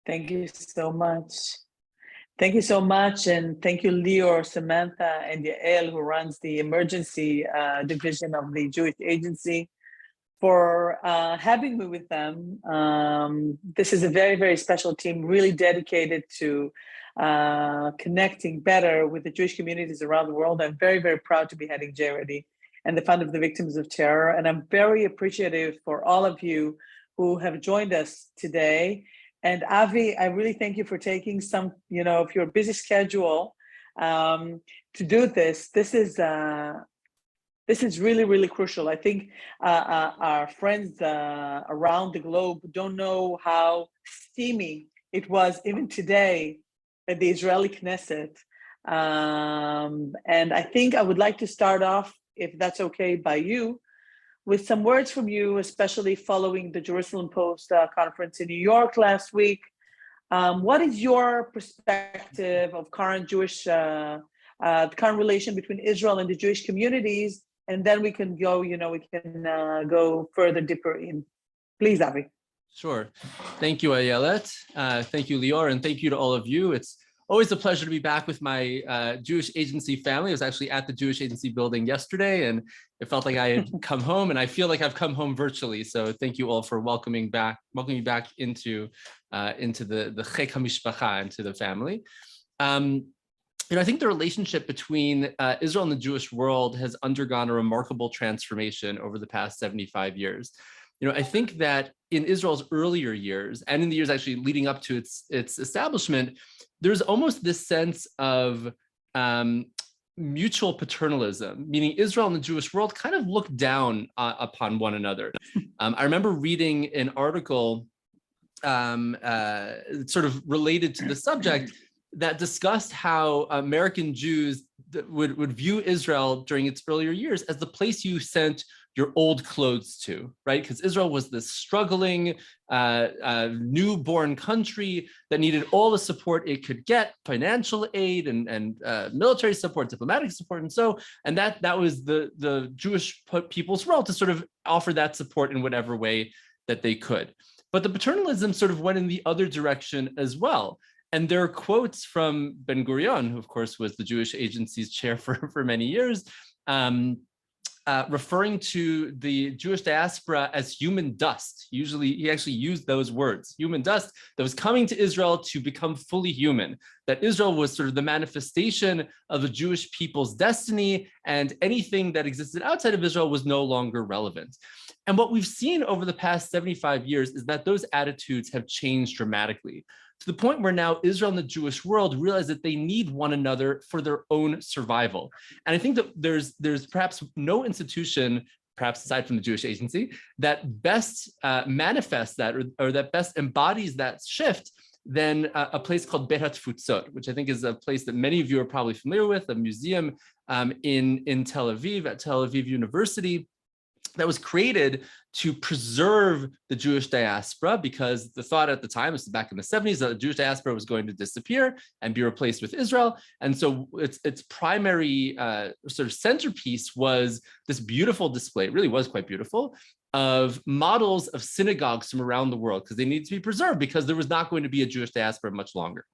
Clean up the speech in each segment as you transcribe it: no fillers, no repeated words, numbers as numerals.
Thank you so much. Thank you so much. And thank you, Lior, Samantha, and Yael, who runs the emergency division of the Jewish Agency, for having me with them. This is a very, very special team, really dedicated to connecting better with the Jewish communities around the world. I'm very, very proud to be heading JRD and the Fund of the Victims of Terror. And I'm very appreciative for all of you who have joined us today. And Avi, I really thank you for taking some, of your busy schedule to do this. This is really, really crucial. I think our friends around the globe don't know how steamy it was even today at the Israeli Knesset. And I think I would like to start off, if that's okay by you, with some words from you, especially following the Jerusalem Post conference in New York last week. What is your perspective of current current relation between Israel and the Jewish communities? And then we can go, go further deeper in. Please, Avi. Sure. Thank you, Ayelet. Thank you, Lior, and thank you to all of you. It's always a pleasure to be back with my Jewish Agency family. I was actually at the Jewish Agency building yesterday, and it felt like I had come home, and I feel like I've come home virtually. So thank you all for welcoming me back into the Chek HaMishpacha, into the family. I think the relationship between Israel and the Jewish world has undergone a remarkable transformation over the past 75 years. I think that in Israel's earlier years, and in the years actually leading up to its establishment, there's almost this sense of mutual paternalism, meaning Israel and the Jewish world kind of looked down upon one another. I remember reading an article sort of related to the subject that discussed how American Jews would view Israel during its earlier years as the place you sent your old clothes to, right? Because Israel was this struggling, newborn country that needed all the support it could get, financial aid and military support, diplomatic support, and that was the Jewish people's role, to sort of offer that support in whatever way that they could. But the paternalism sort of went in the other direction as well. And there are quotes from Ben Gurion, who of course was the Jewish Agency's chair for many years, referring to the Jewish diaspora as human dust. Usually he actually used those words, human dust, that was coming to Israel to become fully human, that Israel was sort of the manifestation of the Jewish people's destiny, and anything that existed outside of Israel was no longer relevant. And what we've seen over the past 75 years is that those attitudes have changed dramatically, to the point where now Israel and the Jewish world realize that they need one another for their own survival. And I think that there's perhaps no institution, perhaps aside from the Jewish Agency, that best manifests that or that best embodies that shift than a place called Beit HaTfutzot, which I think is a place that many of you are probably familiar with, a museum in Tel Aviv, at Tel Aviv University, that was created to preserve the Jewish diaspora, because the thought at the time, this is back in the 70s, that the Jewish diaspora was going to disappear and be replaced with Israel. And so its primary sort of centerpiece was this beautiful display, it really was quite beautiful, of models of synagogues from around the world, because they needed to be preserved because there was not going to be a Jewish diaspora much longer.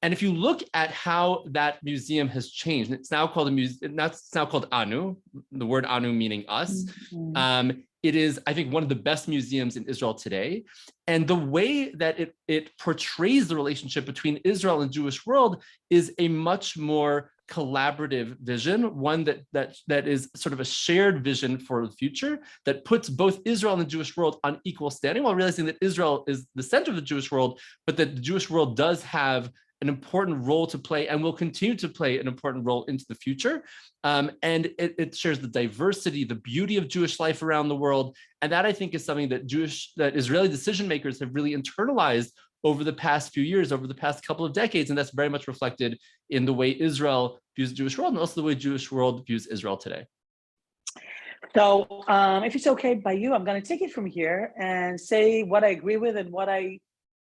And if you look at how that museum has changed, it's now called it's now called Anu, the word Anu meaning us. Mm-hmm. It is, I think, one of the best museums in Israel today. And the way that it portrays the relationship between Israel and Jewish world is a much more collaborative vision, one that is sort of a shared vision for the future, that puts both Israel and the Jewish world on equal standing, while realizing that Israel is the center of the Jewish world, but that the Jewish world does have an important role to play and will continue to play an important role into the future. And it shares the diversity, the beauty of Jewish life around the world. And that, I think, is something that Israeli decision makers have really internalized over the past few years, over the past couple of decades. And that's very much reflected in the way Israel views the Jewish world, and also the way Jewish world views Israel today. So if it's okay by you, I'm going to take it from here and say what I agree with and what I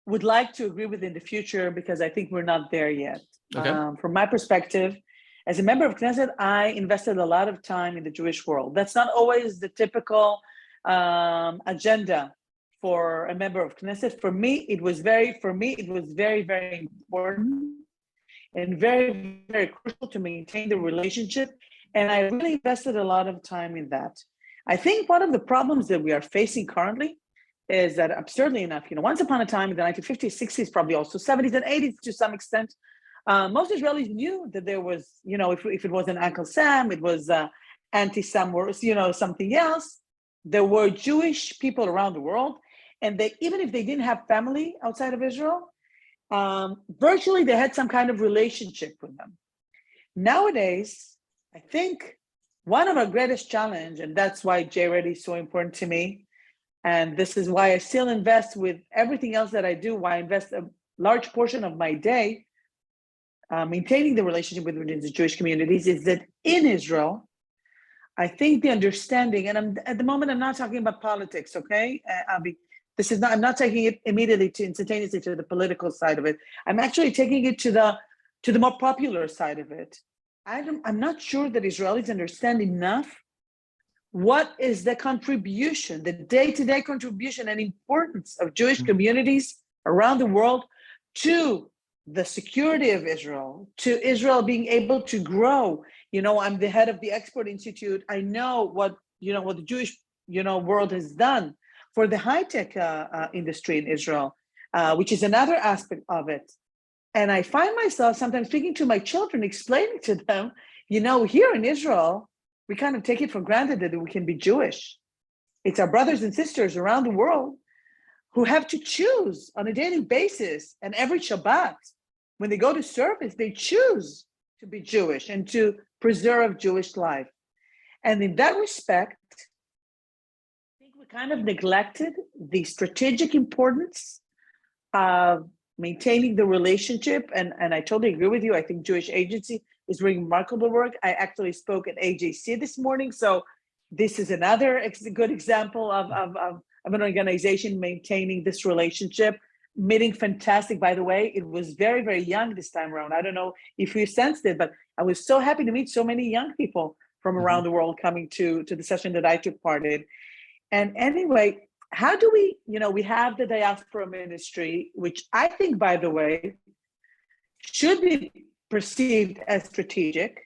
would like to agree with in the future, because I think we're not there yet. Okay. From my perspective, as a member of Knesset, I invested a lot of time in the Jewish world. That's not always the typical agenda for a member of Knesset. For me, it was very, very important and very, very crucial to maintain the relationship. And I really invested a lot of time in that. I think one of the problems that we are facing currently is that, absurdly enough, once upon a time in the 1950s, 60s, probably also 70s and 80s to some extent, most Israelis knew that there was, if it wasn't Uncle Sam, it was anti-Sam or, something else. There were Jewish people around the world, and they, even if they didn't have family outside of Israel, virtually they had some kind of relationship with them. Nowadays, I think one of our greatest challenge, and that's why J-Ready is so important to me, and this is why I still invest with everything else that I do, why I invest a large portion of my day maintaining the relationship with the Jewish communities, is that in Israel, I think the understanding, and at the moment I'm not talking about politics, okay? I'm not taking it immediately instantaneously to the political side of it. I'm actually taking it to the more popular side of it. I'm not sure that Israelis understand enough what is the contribution, the day-to-day contribution and importance of Jewish communities around the world to the security of Israel, to Israel being able to grow. I'm the head of the Export Institute. I know what the Jewish, world has done for the high-tech industry in Israel, which is another aspect of it. And I find myself sometimes speaking to my children, explaining to them, here in Israel, we kind of take it for granted that we can be Jewish. It's our brothers and sisters around the world who have to choose on a daily basis, and every Shabbat, when they go to service, they choose to be Jewish and to preserve Jewish life. And in that respect, I think we kind of neglected the strategic importance of maintaining the relationship. And I totally agree with you. I think Jewish Agency is doing remarkable work. I actually spoke at AJC this morning. So this is another good example of an organization maintaining this relationship. Meeting fantastic, by the way. It was very, very young this time around. I don't know if you sensed it, but I was so happy to meet so many young people from around the world coming to the session that I took part in. And anyway, how do we, we have the diaspora ministry, which I think, by the way, should be perceived as strategic,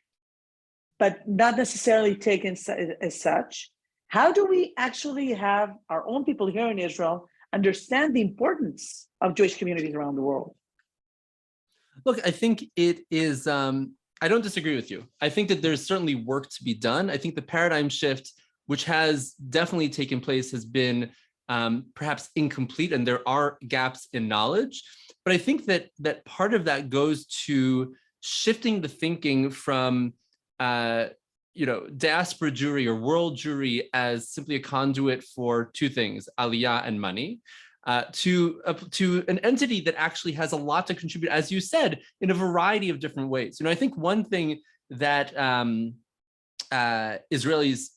but not necessarily taken as such. How do we actually have our own people here in Israel understand the importance of Jewish communities around the world? Look, I think it is, I don't disagree with you. I think that there's certainly work to be done. I think the paradigm shift, which has definitely taken place, has been perhaps incomplete, and there are gaps in knowledge. But I think that part of that goes to shifting the thinking from diaspora Jewry or world Jewry as simply a conduit for two things, aliyah and money, to an entity that actually has a lot to contribute, as you said, in a variety of different ways. I think one thing that Israelis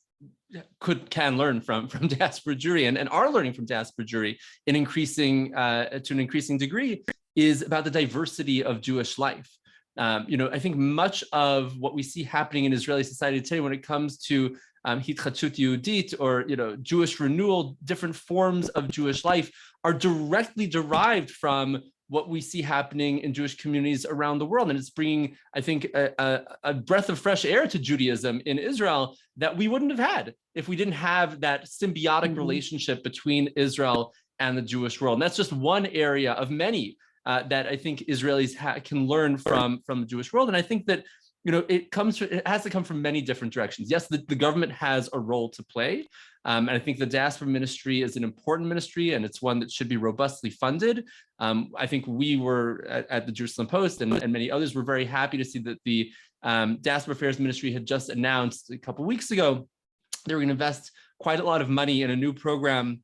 can learn from diaspora Jewry and are learning from diaspora Jewry in to an increasing degree is about the diversity of Jewish life. I think much of what we see happening in Israeli society today when it comes to Hitchachut Yehudit or Jewish renewal, different forms of Jewish life are directly derived from what we see happening in Jewish communities around the world. And it's bringing, I think, a breath of fresh air to Judaism in Israel that we wouldn't have had if we didn't have that symbiotic relationship between Israel and the Jewish world. And that's just one area of many that I think Israelis can learn from the Jewish world. And I think that it has to come from many different directions. Yes, the government has a role to play. And I think the diaspora ministry is an important ministry, and it's one that should be robustly funded. I think we were at the Jerusalem Post and many others were very happy to see that the Diaspora Affairs Ministry had just announced a couple of weeks ago they were going to invest quite a lot of money in a new program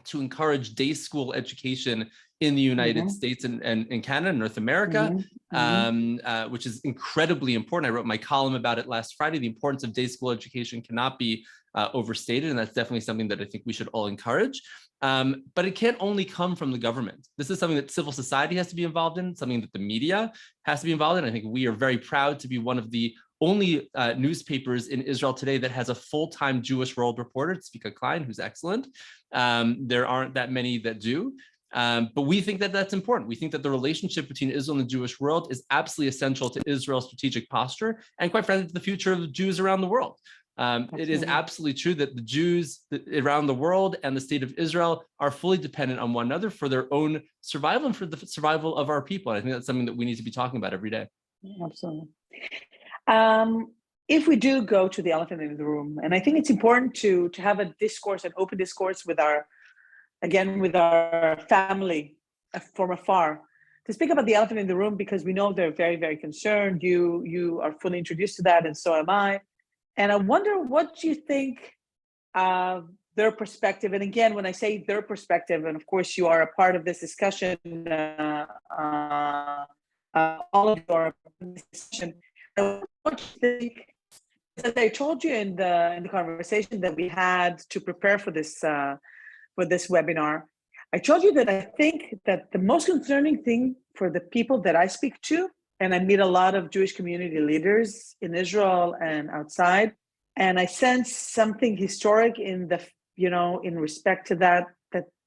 to encourage day school education in the United States and Canada and North America, which is incredibly important. I wrote my column about it last Friday. The importance of day school education cannot be overstated, and that's definitely something that I think we should all encourage. But it can't only come from the government. This is something that civil society has to be involved in, something that the media has to be involved in. I think we are very proud to be one of the only newspapers in Israel today that has a full-time Jewish world reporter, Tzvika Klein, who's excellent. There aren't that many that do. But we think that that's important. We think that the relationship between Israel and the Jewish world is absolutely essential to Israel's strategic posture and, quite frankly, to the future of the Jews around the world. It is absolutely true that the Jews around the world and the state of Israel are fully dependent on one another for their own survival and for the survival of our people. And I think that's something that we need to be talking about every day. Absolutely. If we do go to the elephant in the room, and I think it's important to have a discourse, an open discourse with our family from afar, to speak about the elephant in the room, because we know they're very, very concerned. You are fully introduced to that, and so am I. And I wonder what you think their perspective, and again, when I say their perspective, and of course you are a part of this discussion, all of you are in this discussion, what you think, as I told you in the conversation that we had to prepare for this webinar, I told you that I think that the most concerning thing for the people that I speak to, and I meet a lot of Jewish community leaders in Israel and outside, and I sense something historic in in respect to that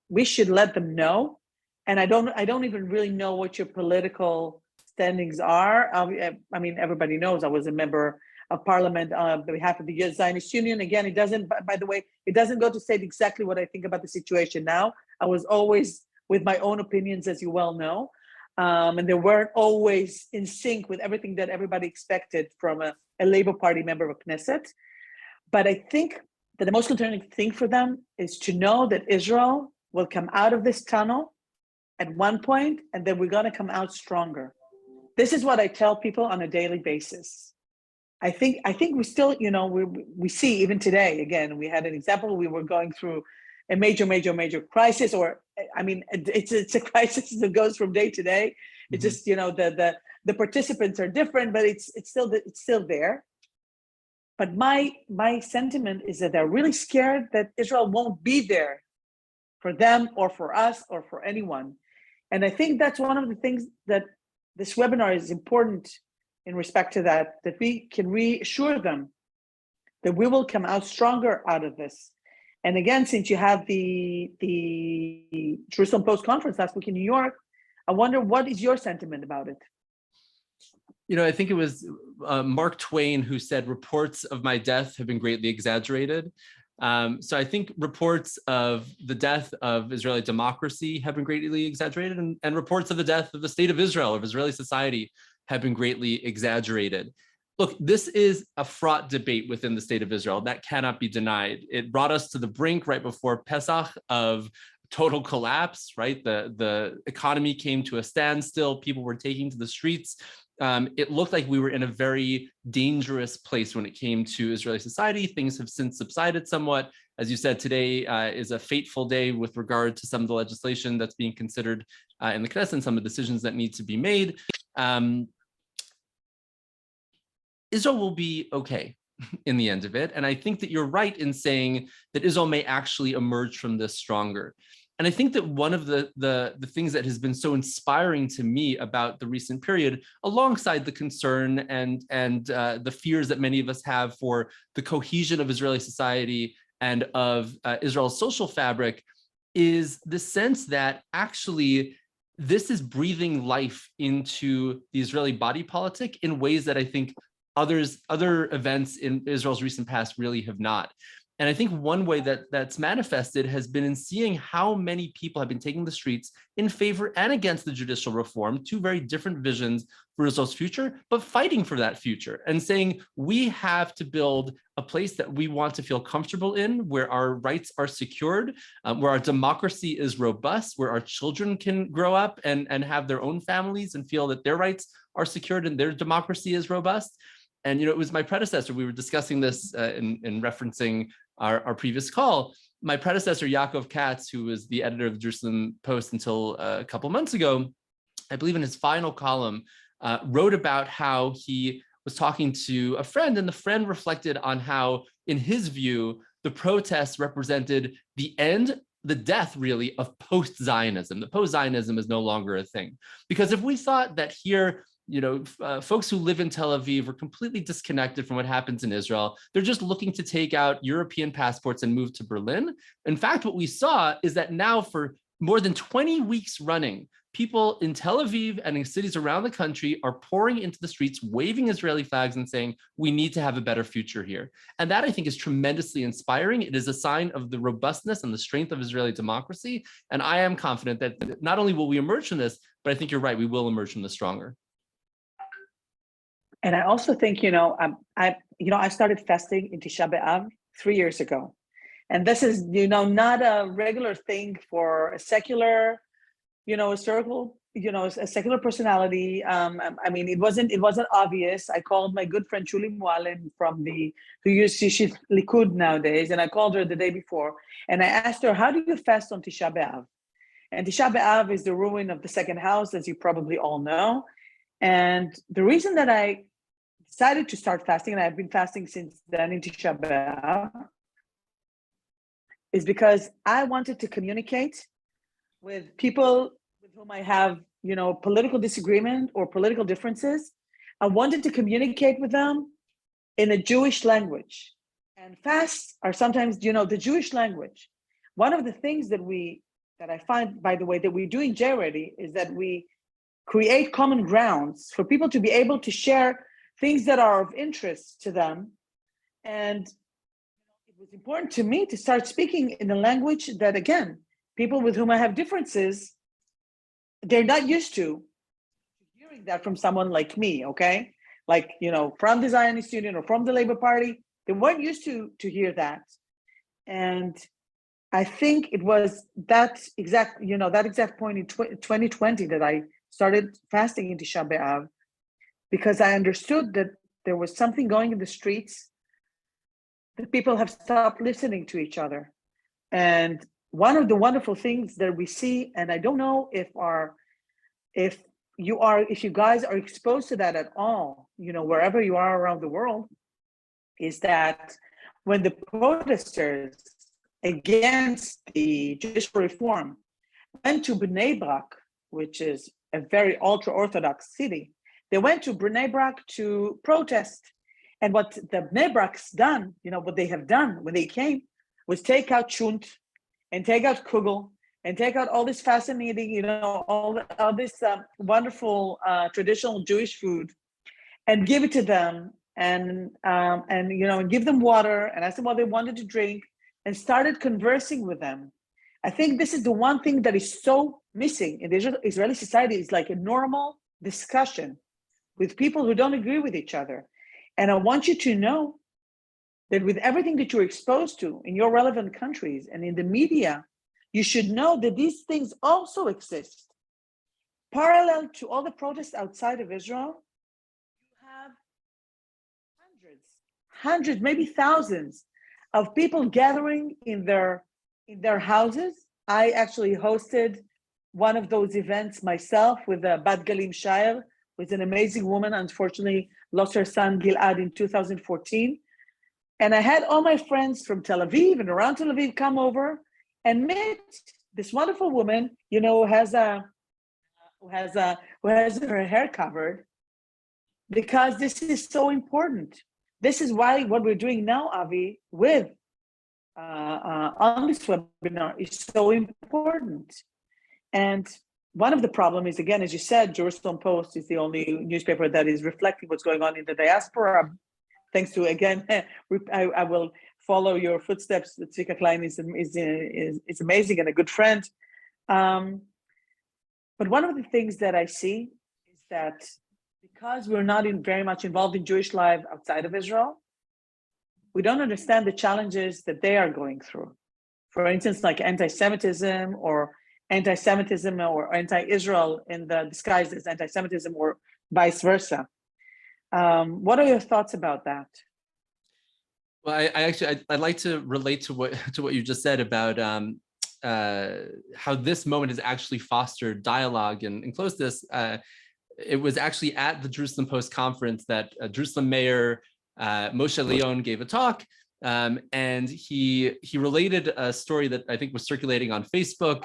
we should let them know. And I don't even really know what your political standings are. I mean, everybody knows I was a member of parliament on behalf of the Zionist Union. Again, it doesn't, by the way, it doesn't go to say exactly what I think about the situation now. I was always with my own opinions, as you well know. And they weren't always in sync with everything that everybody expected from a Labour Party member of Knesset. But I think that the most concerning thing for them is to know that Israel will come out of this tunnel at one point, and then we're going to come out stronger. This is what I tell people on a daily basis. I think we still, we see even today, again, we had an example, we were going through a major crisis, or I mean, it's a crisis that goes from day to day. It's just, the participants are different, but it's still there. But my sentiment is that they're really scared that Israel won't be there for them or for us or for anyone. And I think that's one of the things that this webinar is important in respect to that we can reassure them that we will come out stronger out of this. And again, since you have the Jerusalem Post conference last week in New York, I wonder, what is your sentiment about it? I think it was Mark Twain who said, reports of my death have been greatly exaggerated. So I think reports of the death of Israeli democracy have been greatly exaggerated, and reports of the death of the state of Israel, of Israeli society, have been greatly exaggerated. Look, this is a fraught debate within the state of Israel. That cannot be denied. It brought us to the brink right before Pesach of total collapse, right? The economy came to a standstill. People were taking to the streets. It looked like we were in a very dangerous place when it came to Israeli society. Things have since subsided somewhat. As you said, today is a fateful day with regard to some of the legislation that's being considered in the Knesset and some of the decisions that need to be made. Israel will be okay in the end of it. And I think that you're right in saying that Israel may actually emerge from this stronger. And I think that one of the things that has been so inspiring to me about the recent period, alongside the concern and the fears that many of us have for the cohesion of Israeli society and of Israel's social fabric, is the sense that actually this is breathing life into the Israeli body politic in ways that I think other events in Israel's recent past really have not. And I think one way that's manifested has been in seeing how many people have been taking the streets in favor and against the judicial reform, two very different visions for Israel's future, but fighting for that future and saying we have to build a place that we want to feel comfortable in, where our rights are secured, where our democracy is robust, where our children can grow up and have their own families and feel that their rights are secured and their democracy is robust. And it was my predecessor, we were discussing this in referencing our previous call. My predecessor, Yaakov Katz, who was the editor of the Jerusalem Post until a couple months ago, I believe in his final column, wrote about how he was talking to a friend, and the friend reflected on how, in his view, the protests represented the end, the death really, of post-Zionism. The post-Zionism is no longer a thing. Because if we thought that here folks who live in Tel Aviv are completely disconnected from what happens in Israel. They're just looking to take out European passports and move to Berlin. In fact, what we saw is that now for more than 20 weeks running, people in Tel Aviv and in cities around the country are pouring into the streets, waving Israeli flags and saying, we need to have a better future here. And that, I think, is tremendously inspiring. It is a sign of the robustness and the strength of Israeli democracy. And I am confident that not only will we emerge from this, but I think you're right, we will emerge from this stronger. And I also think, I started fasting in Tisha B'Av 3 years ago. And this is, not a regular thing for a secular, a secular personality. It wasn't obvious. I called my good friend Shuli Mualem she's Likud nowadays, and I called her the day before, and I asked her, how do you fast on Tisha B'Av? And Tisha B'Av is the ruin of the second house, as you probably all know. And the reason that I decided to start fasting, and I've been fasting since then in Tisha B'Av, is because I wanted to communicate with people with whom I have, political disagreement or political differences. I wanted to communicate with them in a Jewish language. And fasts are sometimes, the Jewish language. One of the things that I find, by the way, that we do in J-Ready is that we create common grounds for people to be able to share things that are of interest to them. And it was important to me to start speaking in a language that, again, people with whom I have differences, they're not used to hearing that from someone like me, okay? Like, from the Zionist Union or from the Labor Party, they weren't used to hear that. And I think it was that exact point in 2020 that I started fasting in Tisha B'Av, because I understood that there was something going in the streets, that people have stopped listening to each other. And one of the wonderful things that we see, and I don't know if you guys are exposed to that at all, wherever you are around the world, is that when the protesters against the Jewish reform went to Bnei Brak, which is a very ultra-Orthodox city, they went to Bnei Brak to protest. And what the Bnei Brak's done, what they have done when they came, was take out chunt and take out kugel and take out all this fascinating, all this wonderful traditional Jewish food, and give it to them, and give them water and ask them what they wanted to drink, and started conversing with them. I think this is the one thing that is so missing in the Israeli society, is like a normal discussion with people who don't agree with each other. And I want you to know that with everything that you're exposed to in your relevant countries and in the media, you should know that these things also exist. Parallel to all the protests outside of Israel, you have hundreds, maybe thousands of people gathering in their houses. I actually hosted one of those events myself with Bat Galim Shair, who is an amazing woman, unfortunately lost her son Gilad in 2014. And I had all my friends from Tel Aviv and around Tel Aviv come over and meet this wonderful woman, who has her hair covered, because this is so important. This is why what we're doing now, Avi, with on this webinar is so important. And one of the problems is, again, as you said, Jerusalem Post is the only newspaper that is reflecting what's going on in the diaspora. Thanks to, again, I will follow your footsteps. Tzvika Klein is amazing and a good friend. But one of the things that I see is that because we're not very much involved in Jewish life outside of Israel, we don't understand the challenges that they are going through. For instance, like anti-Semitism or anti-Israel in the disguise as anti-Semitism, or vice versa. What are your thoughts about that? Well, I'd like to relate to what you just said about how this moment has actually fostered dialogue and closeness. It was actually at the Jerusalem Post conference that Jerusalem Mayor Moshe Leon gave a talk, and he related a story that I think was circulating on Facebook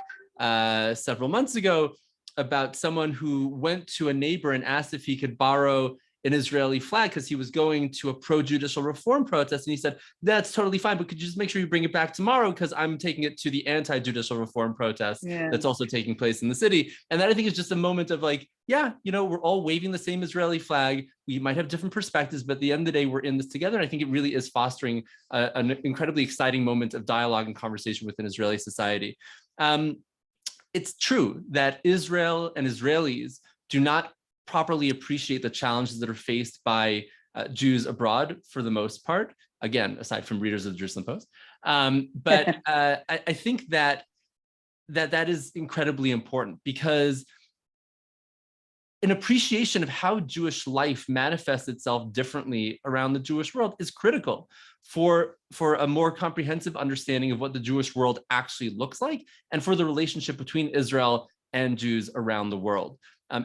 several months ago, about someone who went to a neighbor and asked if he could borrow an Israeli flag because he was going to a pro-judicial reform protest. And he said, that's totally fine, but could you just make sure you bring it back tomorrow because I'm taking it to the anti-judicial reform protest that's also taking place in the city. And that I think is just a moment of like, yeah, we're all waving the same Israeli flag. We might have different perspectives, but at the end of the day, we're in this together. And I think it really is fostering an incredibly exciting moment of dialogue and conversation within Israeli society. It's true that Israel and Israelis do not properly appreciate the challenges that are faced by Jews abroad for the most part, again, aside from readers of the Jerusalem Post. But I think that is incredibly important because an appreciation of how Jewish life manifests itself differently around the Jewish world is critical for a more comprehensive understanding of what the Jewish world actually looks like and for the relationship between Israel and Jews around the world.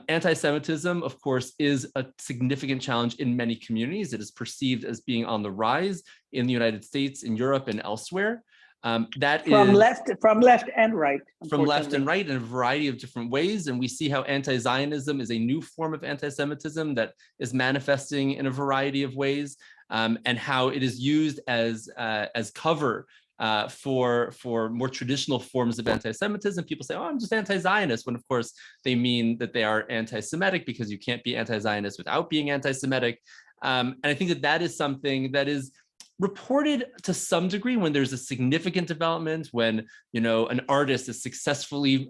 Anti-Semitism, of course, is a significant challenge in many communities. It is perceived as being on the rise in the United States, in Europe, and elsewhere. That from is left and right. From left and right in a variety of different ways. And we see how anti-Zionism is a new form of anti-Semitism that is manifesting in a variety of ways, and how it is used as cover for more traditional forms of anti-Semitism. People say, oh, I'm just anti-Zionist, when of course they mean that they are anti-Semitic, because you can't be anti-Zionist without being anti-Semitic. And I think that is something that is reported to some degree when there's a significant development, when an artist is successfully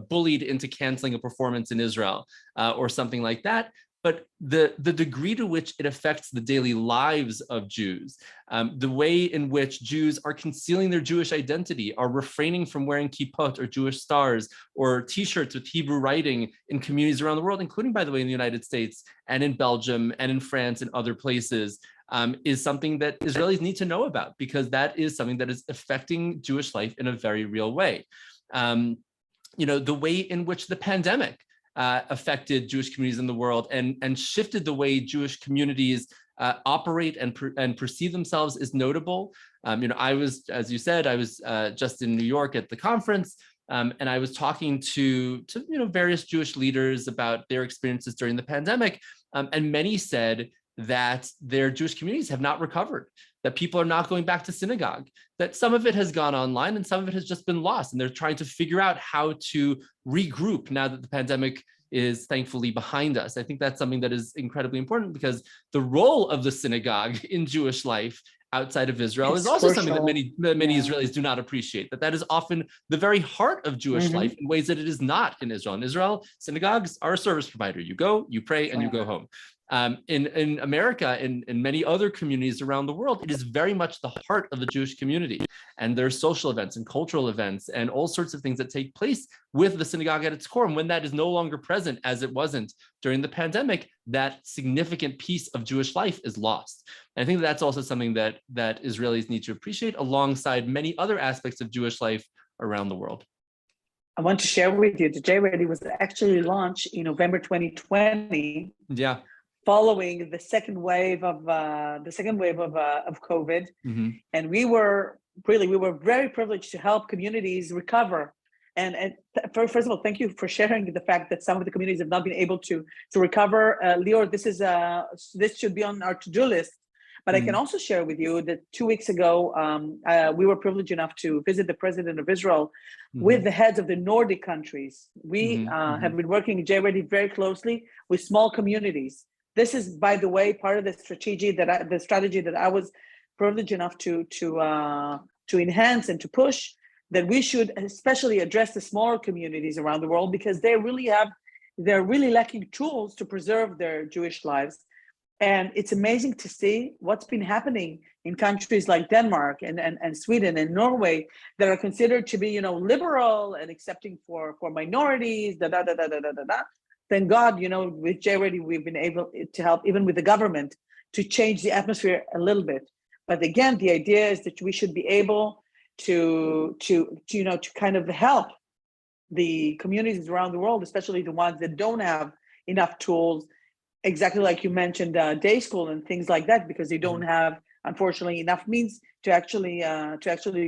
bullied into canceling a performance in Israel or something like that. But the degree to which it affects the daily lives of Jews, the way in which Jews are concealing their Jewish identity, are refraining from wearing kippot or Jewish stars or T-shirts with Hebrew writing in communities around the world, including, by the way, in the United States and in Belgium and in France and other places, is something that Israelis need to know about, because that is something that is affecting Jewish life in a very real way. The way in which the pandemic affected Jewish communities in the world and shifted the way Jewish communities operate and perceive themselves is notable. I was, as you said, I was just in New York at the conference, and I was talking to various Jewish leaders about their experiences during the pandemic, and many said that their Jewish communities have not recovered, that people are not going back to synagogue, that some of it has gone online and some of it has just been lost. And they're trying to figure out how to regroup now that the pandemic is thankfully behind us. I think that's something that is incredibly important, because the role of the synagogue in Jewish life outside of Israel is also something that many Israelis do not appreciate, that is often the very heart of Jewish life in ways that it is not in Israel. In Israel, synagogues are a service provider. You go, you pray, and you go home. In America, in many other communities around the world, it is very much the heart of the Jewish community. And there's social events and cultural events and all sorts of things that take place with the synagogue at its core. And when that is no longer present, as it wasn't during the pandemic, that significant piece of Jewish life is lost. And I think that's also something that Israelis need to appreciate, alongside many other aspects of Jewish life around the world. I want to share with you, the J-Ready was actually launched in November 2020. Yeah. Following the second wave of COVID, and we were very privileged to help communities recover. And first of all, thank you for sharing the fact that some of the communities have not been able to recover. Lior, this should be on our to-do list. But I can also share with you that 2 weeks ago, we were privileged enough to visit the president of Israel with the heads of the Nordic countries. We have been working J-Ready very closely with small communities. This is, by the way, part of the strategy that I was privileged enough to enhance and to push, that we should especially address the smaller communities around the world, because they're really lacking tools to preserve their Jewish lives. And it's amazing to see what's been happening in countries like Denmark and Sweden and Norway that are considered to be, liberal and accepting for minorities, Thank God, with J-Ready, we've been able to help, even with the government, to change the atmosphere a little bit. But again, the idea is that we should be able to kind of help the communities around the world, especially the ones that don't have enough tools, exactly like you mentioned, day school and things like that, because they don't have, unfortunately, enough means to actually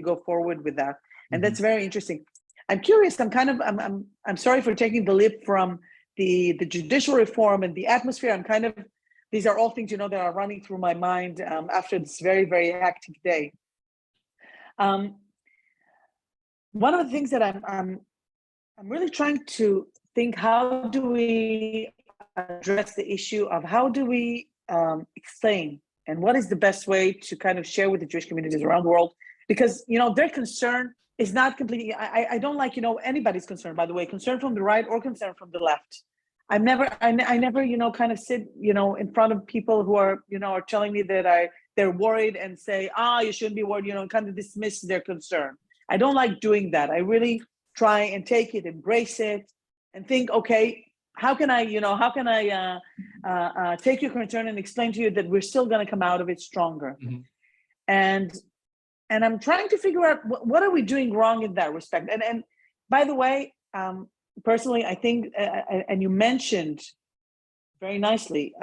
go forward with that. And that's very interesting. I'm curious. I'm sorry for taking the leap from the judicial reform and the atmosphere. These are all things, that are running through my mind after this very, very hectic day. One of the things that I'm really trying to think, how do we address the issue of how do we explain, and what is the best way to kind of share with the Jewish communities around the world? Because, their concern is not completely, I don't like, anybody's concern, by the way, concern from the right or concern from the left. I never, kind of sit, in front of people who are, are telling me that they're worried and say, you shouldn't be worried, and kind of dismiss their concern. I don't like doing that. I really try and take it, embrace it, and think, okay, how can I take your concern and explain to you that we're still going to come out of it stronger? Mm-hmm. And I'm trying to figure out what are we doing wrong in that respect. And by the way, personally, I think, and you mentioned very nicely,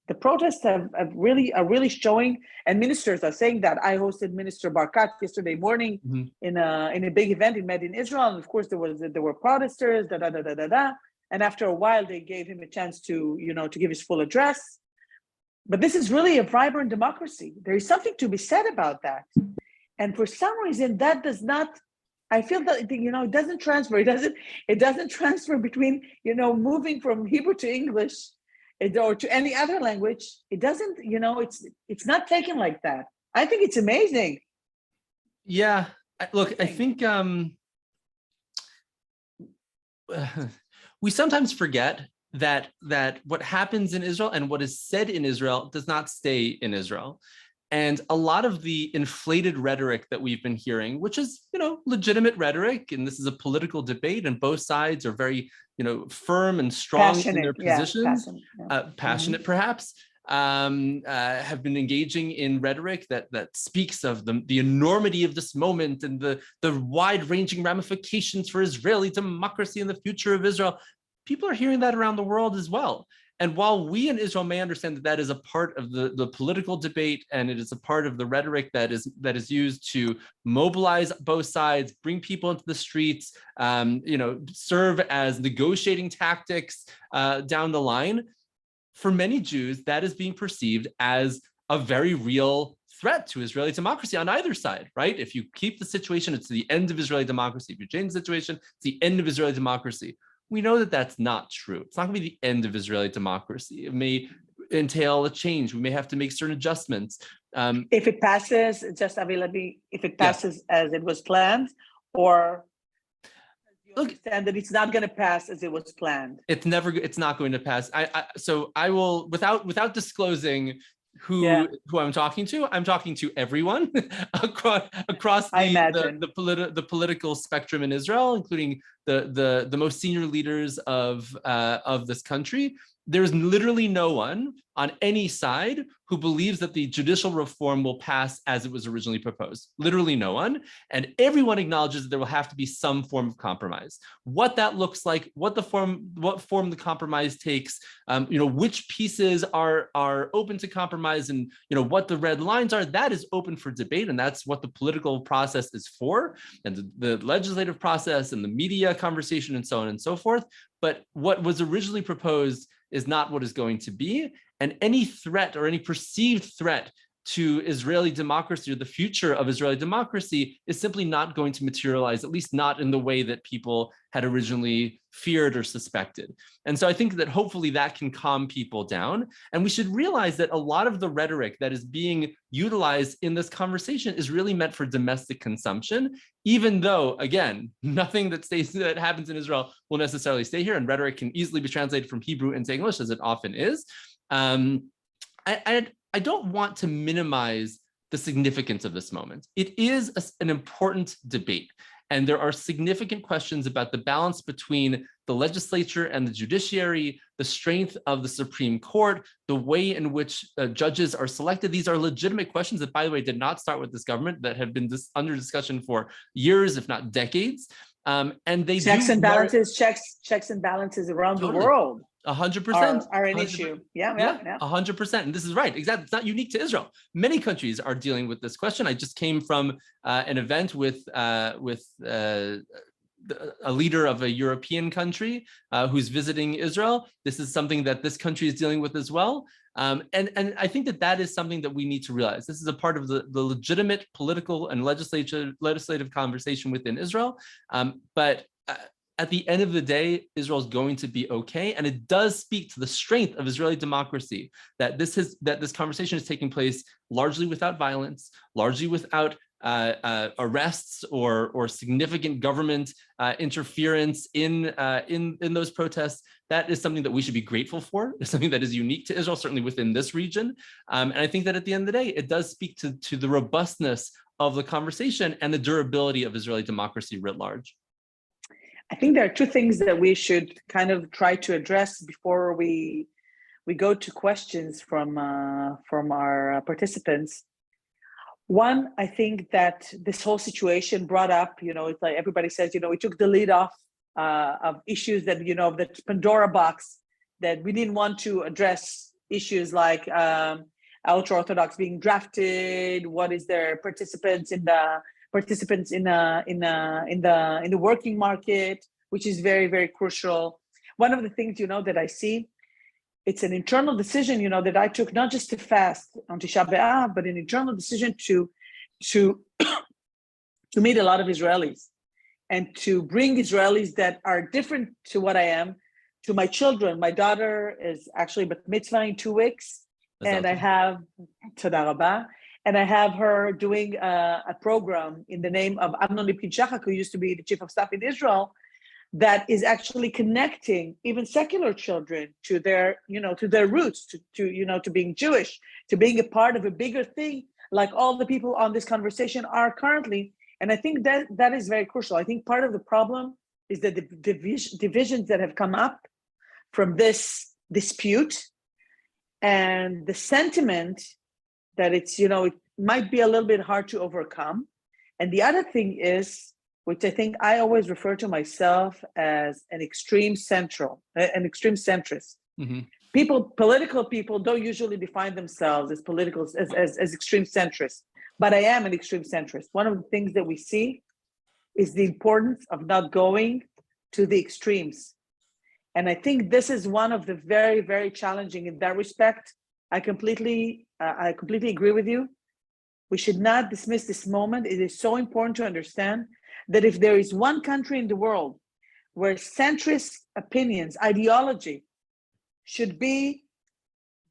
the protests are really showing, and ministers are saying that. I hosted Minister Barkat yesterday morning mm-hmm. in a big event in Medin, Israel, and of course there were protesters, and after a while they gave him a chance to give his full address. But this is really a vibrant democracy. There is something to be said about that. And for some reason, that does not. I feel that it doesn't transfer. It doesn't transfer between moving from Hebrew to English, or to any other language. It doesn't. It's not taken like that. I think it's amazing. Yeah. Look, I think we sometimes forget that what happens in Israel and what is said in Israel does not stay in Israel. And a lot of the inflated rhetoric that we've been hearing, which is, legitimate rhetoric, and this is a political debate, and both sides are very, firm and strong in their positions, passionate perhaps, have been engaging in rhetoric that speaks of the enormity of this moment and the wide-ranging ramifications for Israeli democracy and the future of Israel. People are hearing that around the world as well. And while we in Israel may understand that is a part of the political debate, and it is a part of the rhetoric that is used to mobilize both sides, bring people into the streets, serve as negotiating tactics down the line, for many Jews, that is being perceived as a very real threat to Israeli democracy on either side, right? If you keep the situation, it's the end of Israeli democracy. If you change the situation, it's the end of Israeli democracy. We know that that's not true. It's not going to be the end of Israeli democracy. It may entail a change. We may have to make certain adjustments. If it passes, just available, if it passes as it was planned, or understand that it's not going to pass as it was planned. It's not going to pass. So I will, without disclosing who I'm talking to. I'm talking to everyone across the political spectrum in Israel, including the most senior leaders of this country. There's literally no one on any side who believes that the judicial reform will pass as it was originally proposed. Literally no one. And everyone acknowledges that there will have to be some form of compromise. What that looks like, what form the compromise takes, which pieces are open to compromise, and what the red lines are, that is open for debate. And that's what the political process is for, and the legislative process and the media conversation and so on and so forth. But what was originally proposed is not what is going to be. And any threat or any perceived threat to Israeli democracy or the future of Israeli democracy is simply not going to materialize, at least not in the way that people had originally feared or suspected. And so I think that hopefully that can calm people down. And we should realize that a lot of the rhetoric that is being utilized in this conversation is really meant for domestic consumption, even though, again, nothing that happens in Israel will necessarily stay here, and rhetoric can easily be translated from Hebrew into English, as it often is. I don't want to minimize the significance of this moment. It is an important debate, and there are significant questions about the balance between the legislature and the judiciary, the strength of the Supreme Court, the way in which judges are selected. These are legitimate questions that, by the way, did not start with this government, that have been under discussion for years, if not decades. And they checks and balances around the world. 100% are an issue. Yeah. 100%. And this is right. Exactly. It's not unique to Israel. Many countries are dealing with this question. I just came from an event with a leader of a European country who's visiting Israel. This is something that this country is dealing with as well. And I think that is something that we need to realize. This is a part of the legitimate political and legislative conversation within Israel. But at the end of the day, Israel is going to be okay, and it does speak to the strength of Israeli democracy that this conversation is taking place largely without violence, largely without arrests or significant government interference in those protests. That is something that we should be grateful for. It's something that is unique to Israel, certainly within this region. And I think that at the end of the day, it does speak to the robustness of the conversation and the durability of Israeli democracy writ large. I think there are two things that we should kind of try to address before we go to questions from our participants. One, I think that this whole situation brought up, it's like everybody says, we took the lead off of issues that, the Pandora box, that we didn't want to address issues like ultra-Orthodox being drafted. What is their participants in the working market, which is very, very crucial. One of the things, that I see, it's an internal decision, that I took, not just to fast on Tisha B'Av, but an internal decision to meet a lot of Israelis and to bring Israelis that are different to what I am, to my children. My daughter is actually bat mitzvah in 2 weeks. And I have, Toda Rabah, and I have her doing a program in the name of Amnon Lipkin-Shachak, who used to be the chief of staff in Israel, that is actually connecting even secular children to their, to their roots, to being Jewish, to being a part of a bigger thing, like all the people on this conversation are currently. And I think that is very crucial. I think part of the problem is that the divisions that have come up from this dispute and the sentiment that it's, it might be a little bit hard to overcome. And the other thing is, which I think I always refer to myself as an extreme centrist. Mm-hmm. Political people don't usually define themselves as extreme centrists, but I am an extreme centrist. One of the things that we see is the importance of not going to the extremes. And I think this is one of the very, very challenging in that respect. I completely agree with you. We should not dismiss this moment. It is so important to understand that if there is one country in the world where centrist opinions, ideology should be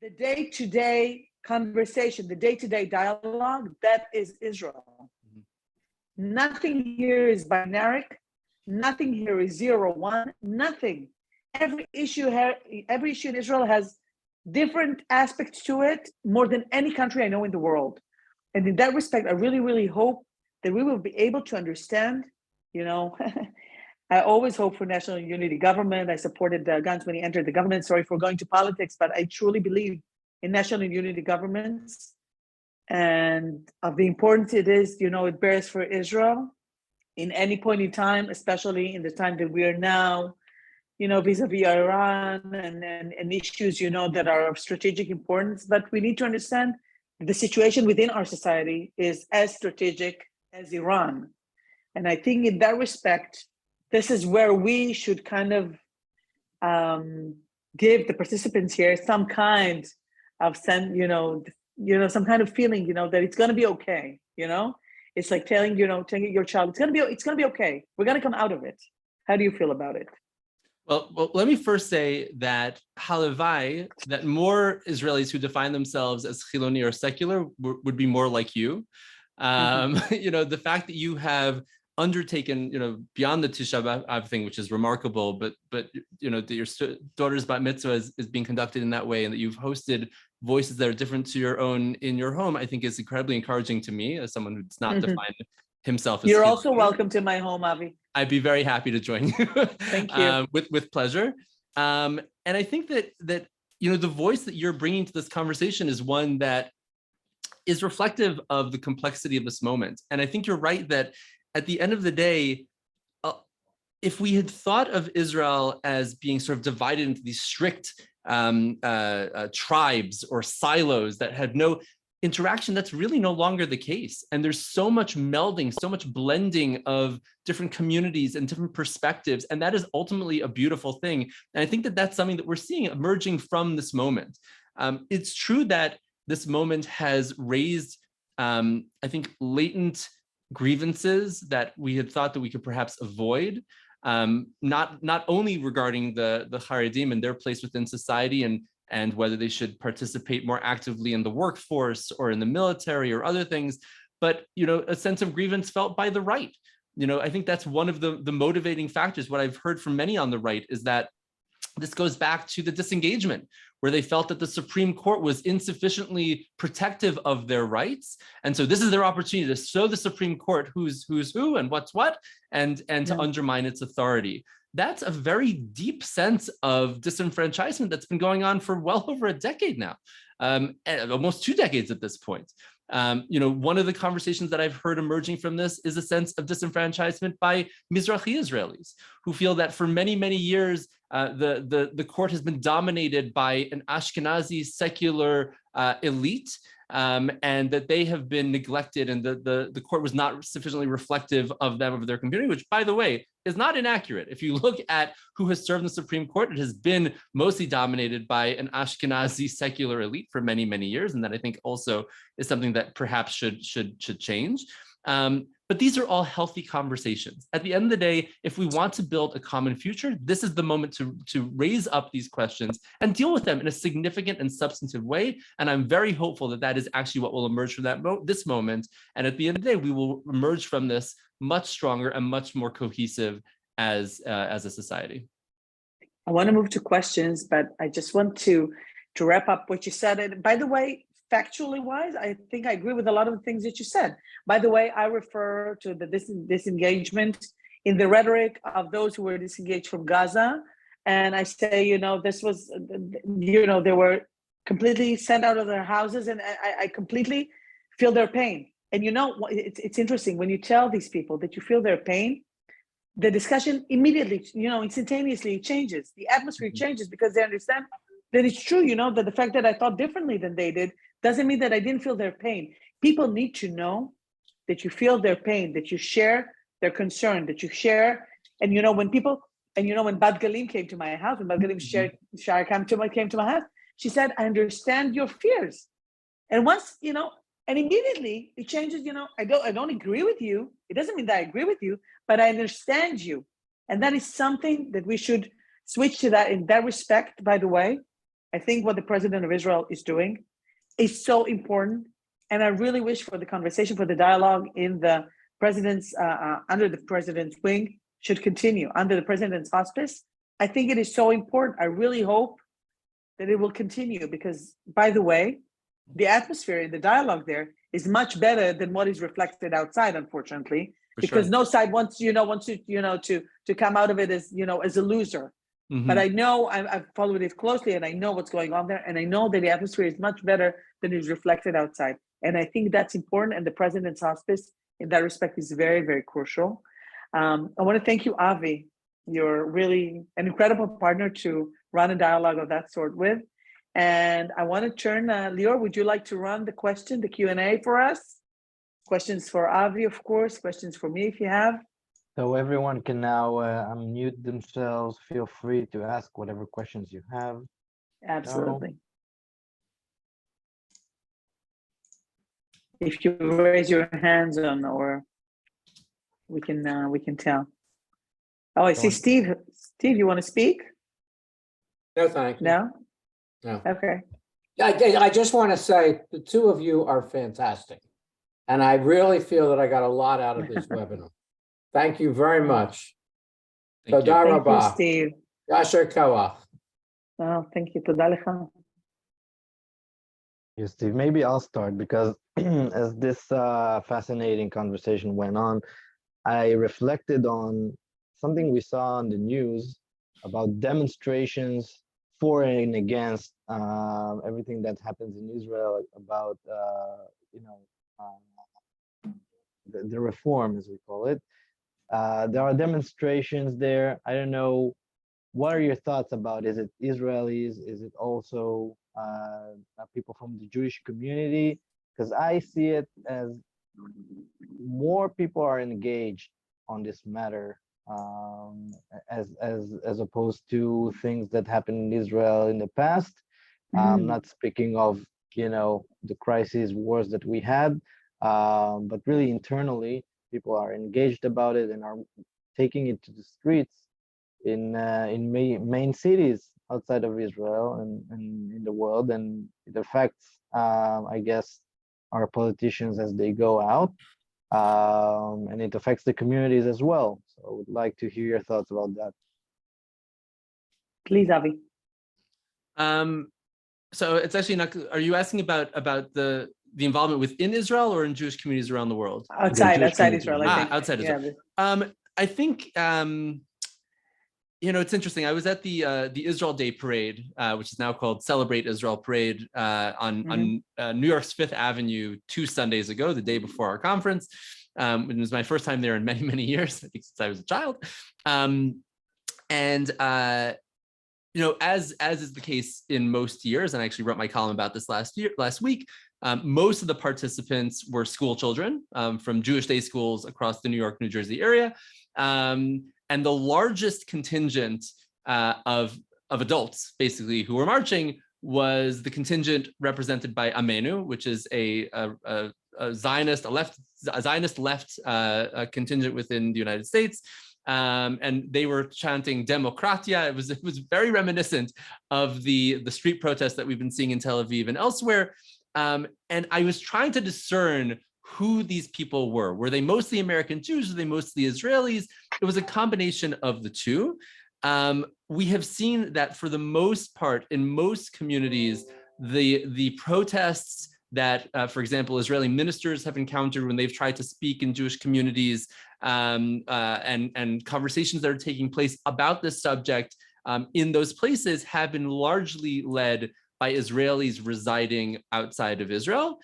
the day-to-day conversation, the day-to-day dialogue, that is Israel. Mm-hmm. Nothing here is binary. Nothing here is 0-1. Nothing. Every issue in Israel has different aspects to it, more than any country I know in the world. And in that respect, I really, really hope that we will be able to understand, I always hope for national unity government. I supported Gantz when he entered the government. Sorry for going to politics, but I truly believe in national unity governments and of the importance it is, it bears for Israel in any point in time, especially in the time that we are now, vis-a-vis Iran and issues, that are of strategic importance. But we need to understand the situation within our society is as strategic as Iran. And I think in that respect, this is where we should kind of give the participants here some kind of some kind of feeling, that it's going to be okay. It's like telling your child, it's going to be okay. We're going to come out of it. How do you feel about it? Well, let me first say that halavai, that more Israelis who define themselves as Chiloni or secular would be more like you. The fact that you have undertaken, beyond the Tisha B'Av thing, which is remarkable, but that your daughter's bat mitzvah is being conducted in that way, and that you've hosted voices that are different to your own in your home, I think is incredibly encouraging to me as someone who's not defined himself as You're also welcome to my home, Avi. I'd be very happy to join you. Thank you. With pleasure. And I think that the voice that you're bringing to this conversation is one that is reflective of the complexity of this moment. And I think you're right that at the end of the day, if we had thought of Israel as being sort of divided into these strict tribes or silos that had no interaction, that's really no longer the case. And there's so much melding, so much blending of different communities and different perspectives. And that is ultimately a beautiful thing. And I think that that's something that we're seeing emerging from this moment. It's true that this moment has raised, I think, latent grievances that we had thought that we could perhaps avoid, not only regarding the Haredim and their place within society and whether they should participate more actively in the workforce or in the military or other things, but a sense of grievance felt by the right. I think that's one of the motivating factors. What I've heard from many on the right is that this goes back to the disengagement, where they felt that the Supreme Court was insufficiently protective of their rights. And so this is their opportunity to show the Supreme Court who's who and what's what, and to undermine its authority. That's a very deep sense of disenfranchisement that's been going on for well over a decade now, almost 2 decades at this point. One of the conversations that I've heard emerging from this is a sense of disenfranchisement by Mizrahi Israelis, who feel that for many, many years, the court has been dominated by an Ashkenazi secular elite, and that they have been neglected, and the court was not sufficiently reflective of them, of their community, which, by the way, is not inaccurate. If you look at who has served in the Supreme Court, it has been mostly dominated by an Ashkenazi secular elite for many, many years, and that I think also is something that perhaps should change. But these are all healthy conversations. At the end of the day, if we want to build a common future, this is the moment to raise up these questions and deal with them in a significant and substantive way. And I'm very hopeful that that is actually what will emerge from this moment. And at the end of the day, we will emerge from this much stronger and much more cohesive as a society. I want to move to questions, but I just want to wrap up what you said. And by the way, factually wise, I think I agree with a lot of the things that you said. By the way, I refer to the disengagement in the rhetoric of those who were disengaged from Gaza. And I say, this was, they were completely sent out of their houses, and I completely feel their pain. And it's interesting when you tell these people that you feel their pain, the discussion immediately, instantaneously changes. The atmosphere changes because they understand that it's true, that the fact that I thought differently than they did doesn't mean that I didn't feel their pain. People need to know that you feel their pain, that you share their concern, that you share. And when Bat Galim came to my house, when Bat Galim Shara came to my house, she said, I understand your fears. And once, and immediately it changes, I don't agree with you. It doesn't mean that I agree with you, but I understand you. And that is something that we should switch to that. In that respect, by the way, I think what the president of Israel is doing is so important. And I really wish for the conversation, for the dialogue in the president's, under the president's wing should continue, under the president's auspice. I think it is so important. I really hope that it will continue because, by the way, the atmosphere in the dialogue there is much better than what is reflected outside, unfortunately, because no side wants you to come out of it as, as a loser. Mm-hmm. But I know I've followed it closely and I know what's going on there. And I know that the atmosphere is much better than is reflected outside. And I think that's important. And the president's auspice in that respect is very, very crucial. I want to thank you, Avi. You're really an incredible partner to run a dialogue of that sort with. And I want to turn, Lior, would you like to run the Q&A for us? Questions for Avi, of course, questions for me if you have. So everyone can now unmute themselves. Feel free to ask whatever questions you have. Absolutely. If you raise your hands on, or we can tell. Oh, I see Steve. Steve, you want to speak? No, thank you. No? No. Okay. I just want to say the two of you are fantastic. And I really feel that I got a lot out of this webinar. Thank you very much. Thank you, Steve. Yasher Koach. Oh, thank you. Toda lecha. Yes, Steve, maybe I'll start because as this fascinating conversation went on, I reflected on something we saw on the news about demonstrations for and against everything that happens in Israel about, the reform, as we call it. There are demonstrations there. I don't know. What are your thoughts about? Is it Israelis? Is it also people from the Jewish community? because I see it as more people are engaged on this matter, as opposed to things that happened in Israel in the past. I'm not speaking of, the crises, wars that we had, but really internally, people are engaged about it and are taking it to the streets in main cities outside of Israel and in the world, and it affects, I guess, our politicians as they go out, and it affects the communities as well. So I would like to hear your thoughts about that. Please, Avi. So it's actually not. Are you asking about the involvement within Israel or in Jewish communities around the world? Outside Israel, I think. Outside Israel. I think it's interesting. I was at the Israel Day Parade, which is now called Celebrate Israel Parade, on New York's Fifth Avenue 2 Sundays ago, the day before our conference. It was my first time there in many, many years, I think since I was a child. As is the case in most years, and I actually wrote my column about this last week, most of the participants were school children from Jewish day schools across the New York, New Jersey area. And the largest contingent of adults, basically, who were marching was the contingent represented by Amenu, which is a Zionist left contingent within the United States. And they were chanting Demokratia. It was very reminiscent of the street protests that we've been seeing in Tel Aviv and elsewhere. And I was trying to discern who these people were. Were they mostly American Jews? Were they mostly Israelis? It was a combination of the two. We have seen that for the most part, in most communities, the protests that, for example, Israeli ministers have encountered when they've tried to speak in Jewish communities, and conversations that are taking place about this subject in those places have been largely led by Israelis residing outside of Israel.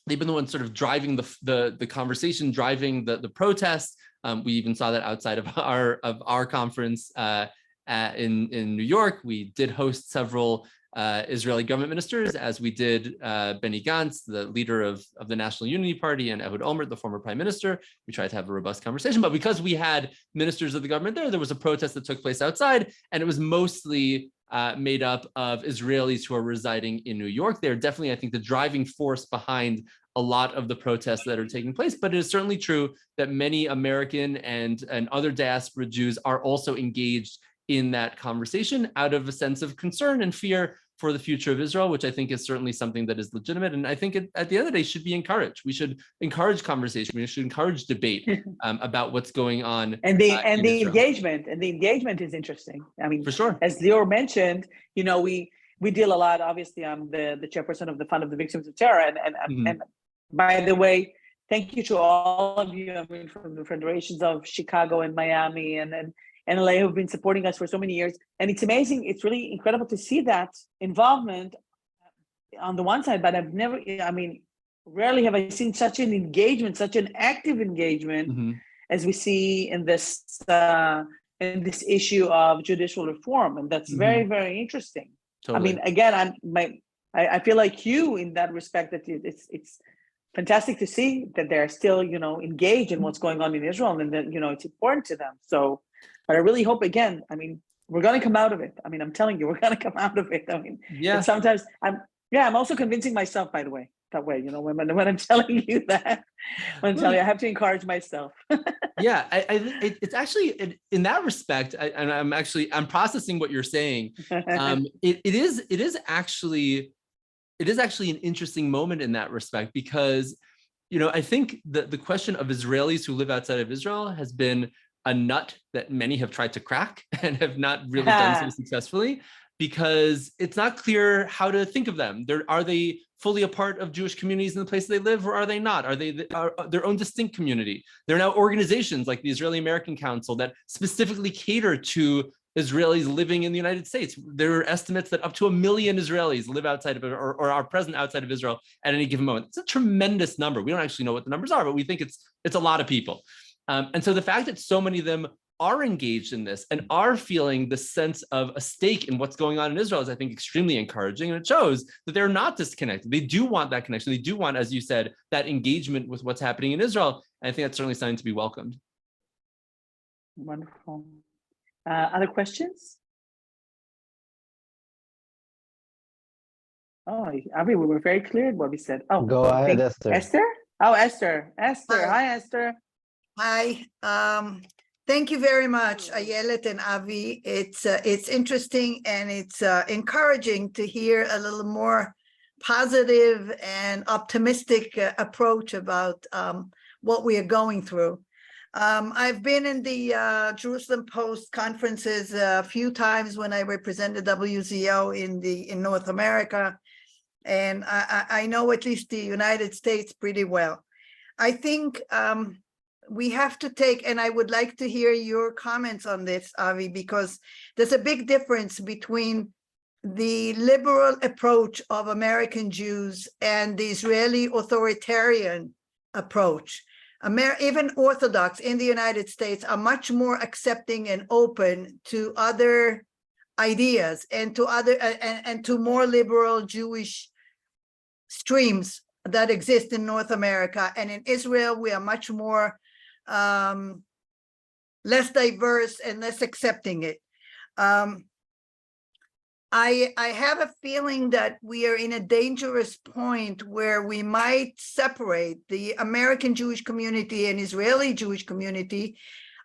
They've been the ones sort of driving the conversation, driving the protests. We even saw that outside of our conference in New York. We did host several Israeli government ministers, as we did Benny Gantz, the leader of the National Unity Party, and Ehud Olmert, the former prime minister. We tried to have a robust conversation, but because we had ministers of the government there was a protest that took place outside, and it was mostly made up of Israelis who are residing in New York. They're definitely, I think, the driving force behind a lot of the protests that are taking place, but it is certainly true that many American and other diaspora Jews are also engaged in that conversation out of a sense of concern and fear for the future of Israel, which I think is certainly something that is legitimate. And I think at the end of the day should be encouraged. We should encourage conversation. We should encourage debate about what's going on. And the engagement is interesting. I mean, for sure. As Lior mentioned, we deal a lot. Obviously, I'm the chairperson of the Fund of the Victims of Terror. And by the way, thank you to all of you. I mean, from the federations of Chicago and Miami and LA who've been supporting us for so many years. And it's amazing. It's really incredible to see that involvement on the one side, but rarely have I seen such an engagement, such an active engagement as we see in this issue of judicial reform. And that's very, very interesting. Totally. I mean, again, I feel like you in that respect, that it's fantastic to see that they're still, engaged in what's going on in Israel, and that, it's important to them. So, but I really hope, again, we're going to come out of it. I'm telling you, we're going to come out of it. Sometimes I'm also convincing myself, by the way, that way, when I'm telling you that, I have to encourage myself. Yeah, it's actually, in that respect, I'm processing what you're saying. It is actually an interesting moment in that respect, because, I think the question of Israelis who live outside of Israel has been a nut that many have tried to crack and have not really done so successfully, because it's not clear how to think of them. Are they fully a part of Jewish communities in the place they live, or are they not? Are they their own distinct community? There are now organizations like the Israeli American Council that specifically cater to Israelis living in the United States. There are estimates that up to 1 million Israelis live outside of it, or are present outside of Israel at any given moment. It's a tremendous number. We don't actually know what the numbers are, but we think it's a lot of people. And so the fact that so many of them are engaged in this and are feeling the sense of a stake in what's going on in Israel is, I think, extremely encouraging. And it shows that they're not disconnected. They do want that connection. They do want, as you said, that engagement with what's happening in Israel. And I think that's certainly something to be welcomed. Wonderful. Other questions? Oh, Avi, we were very clear in what we said. Oh, Go ahead, Esther. Esther? Oh, Esther. Esther. Hi. Hi, Esther. Hi. Thank you very much, Ayelet and Avi. It's interesting and it's encouraging to hear a little more positive and optimistic approach about what we are going through. I've been in the Jerusalem Post conferences a few times when I represented WZO in North America, and I know at least the United States pretty well. I think we have to take, and I would like to hear your comments on this, Avi, because there's a big difference between the liberal approach of American Jews and the Israeli authoritarian approach. Even Orthodox in the United States are much more accepting and open to other ideas and to and to more liberal Jewish streams that exist in North America. And in Israel, we are much more less diverse and less accepting it. I have a feeling that we are in a dangerous point where we might separate the American Jewish community and Israeli Jewish community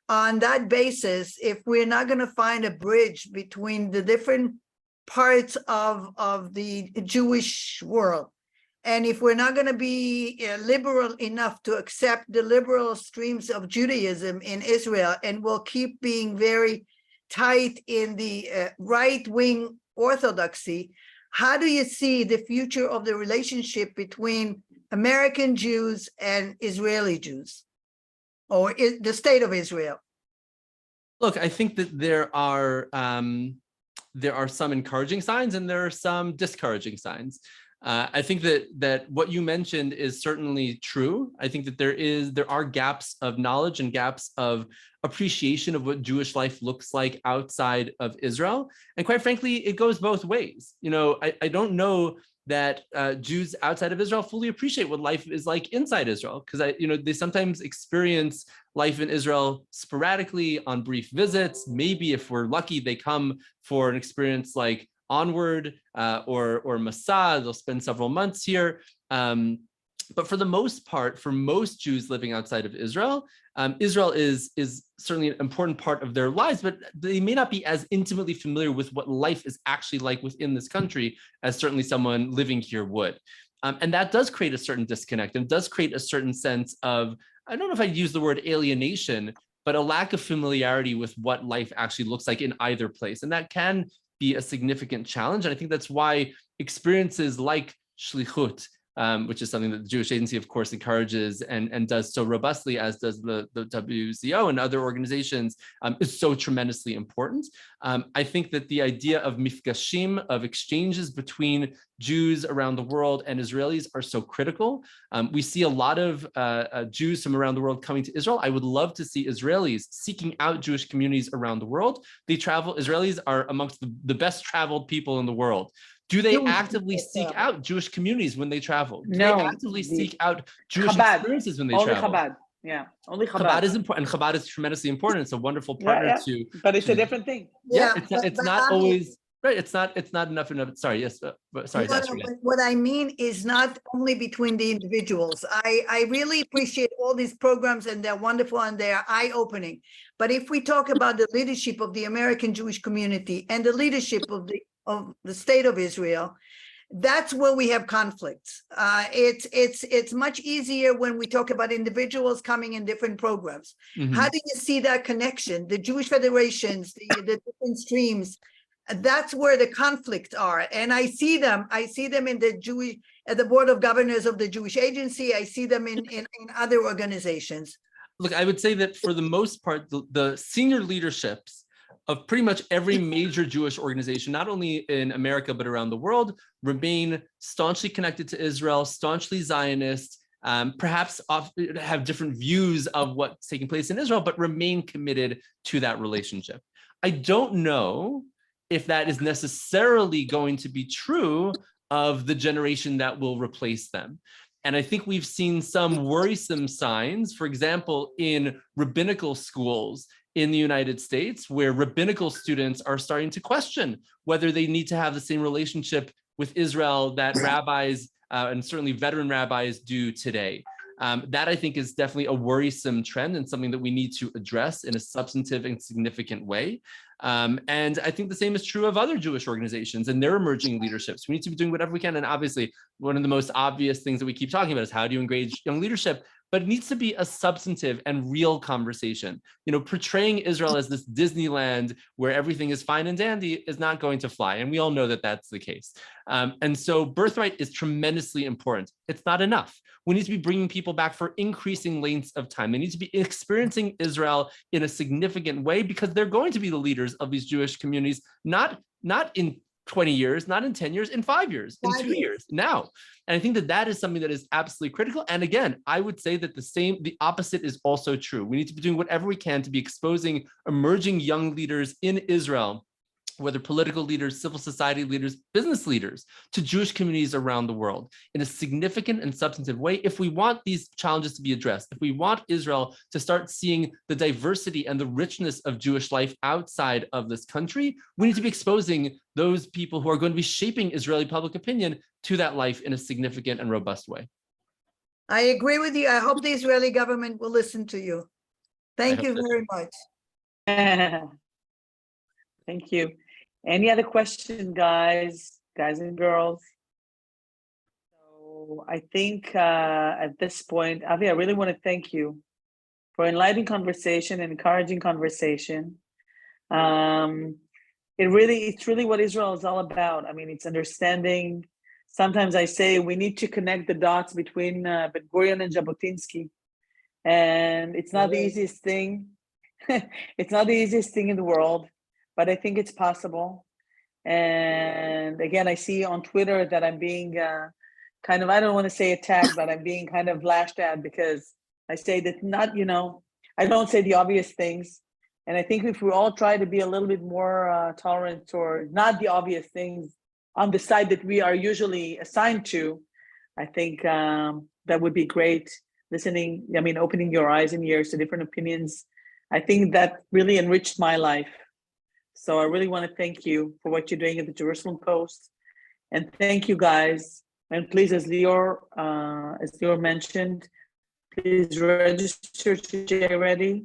on that basis if we're not going to find a bridge between the different parts of the Jewish world. And if we're not going to be liberal enough to accept the liberal streams of Judaism in Israel, and we'll keep being very tight in the right-wing orthodoxy, how do you see the future of the relationship between American Jews and Israeli Jews, or the state of Israel? Look, I think that there are some encouraging signs and there are some discouraging signs. I think that what you mentioned is certainly true. I think that there are gaps of knowledge and gaps of appreciation of what Jewish life looks like outside of Israel. And quite frankly, it goes both ways. You know, I don't know that Jews outside of Israel fully appreciate what life is like inside Israel, because they sometimes experience life in Israel sporadically on brief visits. Maybe if we're lucky, they come for an experience like Onward or Masad. They'll spend several months here. But for the most part, for most Jews living outside of Israel, Israel is certainly an important part of their lives, but they may not be as intimately familiar with what life is actually like within this country as certainly someone living here would. And that does create a certain disconnect and does create a certain sense of, I don't know if I'd use the word alienation, but a lack of familiarity with what life actually looks like in either place. And that can be a significant challenge. And I think that's why experiences like Shlichut, which is something that the Jewish Agency, of course, encourages and does so robustly, as does the WZO and other organizations, is so tremendously important. I think that the idea of mifgashim, of exchanges between Jews around the world and Israelis, are so critical. We see a lot of Jews from around the world coming to Israel. I would love to see Israelis seeking out Jewish communities around the world. Israelis are amongst the best traveled people in the world. Do they actively seek out Jewish communities when they travel? Do they actively seek out Jewish experiences when they travel? Only Chabad. Yeah, only Chabad. Chabad is important, and Chabad is tremendously important. It's a wonderful partner to. But it's a different thing. Yeah, it's not always right. It's not enough. Sorry, yes, sorry. What I mean is not only between the individuals. I really appreciate all these programs, and they're wonderful and they're eye-opening. But if we talk about the leadership of the American Jewish community and the leadership of the state of Israel, that's where we have conflicts. It's much easier when we talk about individuals coming in different programs. Mm-hmm. How do you see that connection? The Jewish federations, the different streams, that's where the conflicts are. And I see them in the board of governors of the Jewish Agency. I see them in other organizations. Look, I would say that for the most part, the senior leaderships of pretty much every major Jewish organization, not only in America, but around the world, remain staunchly connected to Israel, staunchly Zionist, perhaps have different views of what's taking place in Israel, but remain committed to that relationship. I don't know if that is necessarily going to be true of the generation that will replace them. And I think we've seen some worrisome signs, for example, in rabbinical schools in the United States, where rabbinical students are starting to question whether they need to have the same relationship with Israel that rabbis and certainly veteran rabbis do today. That I think is definitely a worrisome trend and something that we need to address in a substantive and significant way. And I think the same is true of other Jewish organizations and their emerging leaderships. We need to be doing whatever we can. And obviously, one of the most obvious things that we keep talking about is how do you engage young leadership? But it needs to be a substantive and real conversation. Portraying Israel as this Disneyland where everything is fine and dandy is not going to fly. And we all know that that's the case. And so birthright is tremendously important. It's not enough. We need to be bringing people back for increasing lengths of time. They need to be experiencing Israel in a significant way because they're going to be the leaders of these Jewish communities, not in 20 years, not in 10 years, in 5 years, in 2 years, now. And I think that is something that is absolutely critical. And again, I would say that the opposite is also true. We need to be doing whatever we can to be exposing emerging young leaders in Israel, whether political leaders, civil society leaders, business leaders, to Jewish communities around the world in a significant and substantive way if we want these challenges to be addressed, if we want Israel to start seeing the diversity and the richness of Jewish life outside of this country. We need to be exposing those people who are going to be shaping Israeli public opinion to that life in a significant and robust way. I agree with you. I hope the Israeli government will listen to you. Thank you very much. Thank you. Any other question, guys and girls? So I think at this point, Avi, I really want to thank you for enlightening conversation and encouraging conversation. It's really what Israel is all about. I mean, it's understanding. Sometimes I say we need to connect the dots between Ben-Gurion and Jabotinsky. And it's not the easiest thing. It's not the easiest thing in the world, but I think it's possible. And again, I see on Twitter that I'm being I don't want to say attacked, but I'm being kind of lashed at because I say that I don't say the obvious things. And I think if we all try to be a little bit more tolerant or not the obvious things on the side that we are usually assigned to, I think that would be great. Listening, opening your eyes and ears to different opinions. I think that really enriched my life. So I really want to thank you for what you're doing at the Jerusalem Post. And thank you guys. And please, as Lior mentioned, please register to J Ready.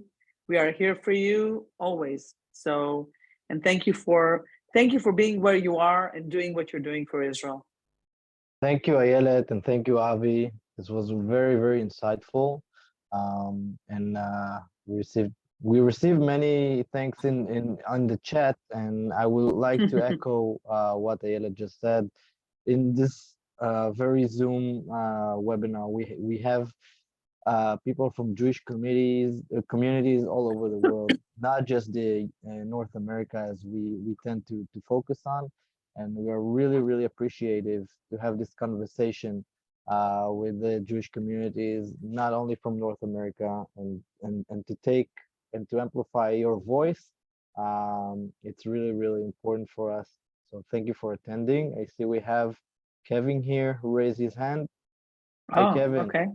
We are here for you always. So, and thank you for being where you are and doing what you're doing for Israel. Thank you, Ayelet, and thank you, Avi. This was very, very insightful. We received many thanks on the chat, and I would like to echo what Ayelet just said. In this very Zoom webinar, we have people from Jewish communities all over the world, not just the North America as we tend to focus on. And we are really, really appreciative to have this conversation with the Jewish communities, not only from North America, and to take and to amplify your voice. It's really, really important for us. So thank you for attending. I see we have Kevin here who raised his hand. Hi, Kevin. Okay.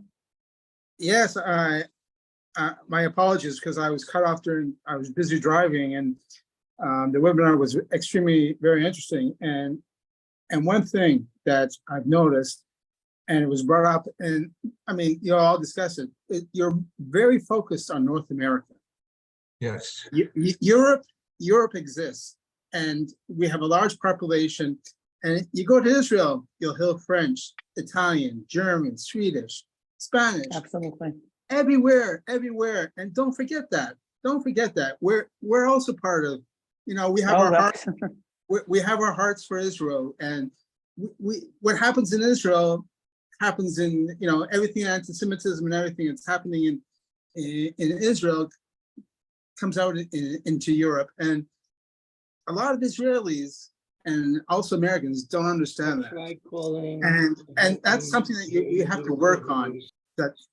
Yes, my apologies because I was cut off I was busy driving, and the webinar was extremely very interesting. And one thing that I've noticed, and it was brought up, and you all discussed it, you're very focused on North America. Yes. Europe exists, and we have a large population. And you go to Israel, you'll hear French, Italian, German, Swedish, Spanish. Absolutely. Everywhere. And don't forget that. We're also part of, we have our hearts. We have our hearts for Israel, and what happens in Israel happens in, everything, anti-Semitism and everything that's happening in Israel comes out into Europe. And a lot of Israelis and also Americans don't understand that. And that's something that you have to work on.